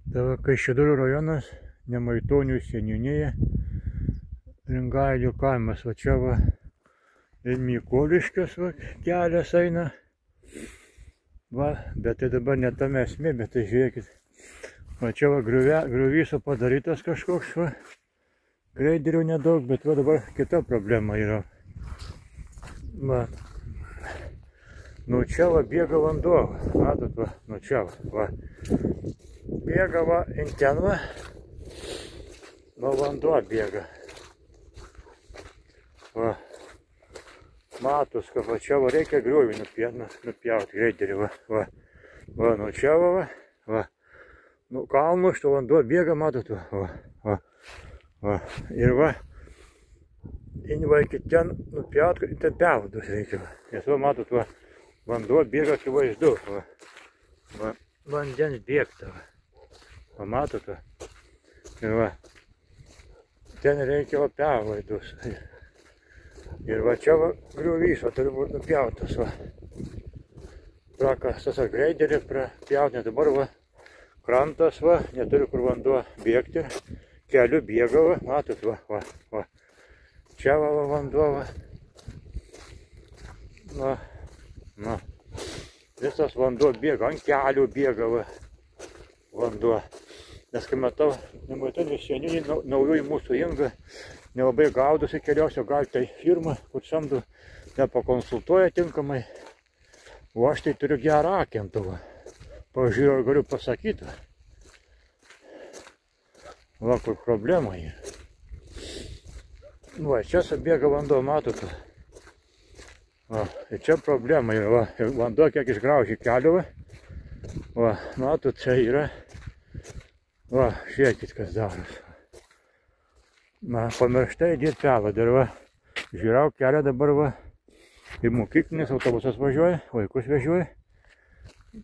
Tai va, Kaišiadorių rajonas, Nemaitonių seniūnija, Ringailių kaimas, va čia va, ir Mykoliškės va, kelias eina, va, bet tai dabar ne tame esmė, bet tai žiūrėkit, va čia va griuvys padarytas kažkoks, va, greiderių nedaug, bet va dabar kita problema yra, va, nu čia va bėga vanduo, matot va, nu čia va. Bėga va, ten va, vanduo bėga. Va, matos, kad va čia va reikia griovį nupjauti greiderį, va, nu čia va, nu kalnu šito vanduo bėga, matot, va, ir va, iki ten nupjauti, ten pjaudus reikia, nes va, matot, va, vanduo bėga akivaizdu, va, vandens bėgta, va, matot, va, ir va, ten reikia va perlaidus, ir va čia va griuvys, va turi būti nupjautas, va, prakastas ar greideris prapjauti, nes dabar va, krantas va, neturi kur vanduo bėgti, keliu bėga va, matot, va, čia va vanduo, va, visas vanduo bėga, ant kelių bėga va, vanduo. Nes kai matau, Nemaitonių seniūnija, naujoji mūsų Inga, nelabai gaudosi keliuose, gal tai firma, kur samdo, nepakonsultuoja tinkamai. O aš tai turiu gerą akentą, va. Pažiūrėjau, galiu pasakyti. Va, kur problema yra. Va, čia subėga vanduo, matot. Va, ir čia problema yra, va, ir vanduo kiek išgraužė kelių, va, matot, čia yra. Va, žiūrėkit, kas daros. Na, pamirštai dėti pelą dar, va. Žiūrėjau kelią dabar, va. Ir mokyklinis autobusas važiuoja, vaikus vežioja.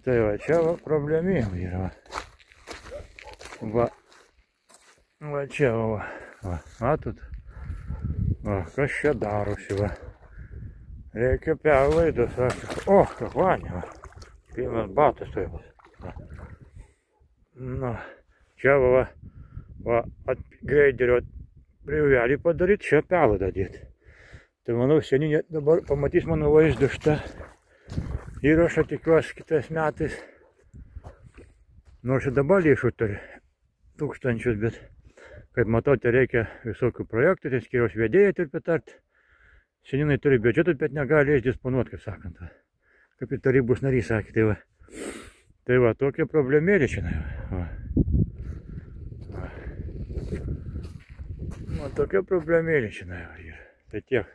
Tai va, čia va problemėlė yra, va. Va, čia va, matot. Va, kas čia darosi, va. Reikia perlaidos, va. O, kakvanė, va. Pirmas batas tai va. Na. Čia va, greiderio griuvelį padaryti, čia pelą dėti. Tai manau, seniūnė dabar pamatys mano vaizdą šitą įrašą, tikiuosi kitais metais. Nors ir dabar lėšų turi tūkstančius, bet kaip matau, tai reikia visokių projektų, tai skyriaus vedėjai turi pritarti. Seniūnai turi biudžetus, bet negali jais disponuoti, kaip sakant. Kaip ir tarybos narys sakė, tai va. Tai va, tokia problemėlė čia. Va, tokia problemėlė čia yra. Tai tiek.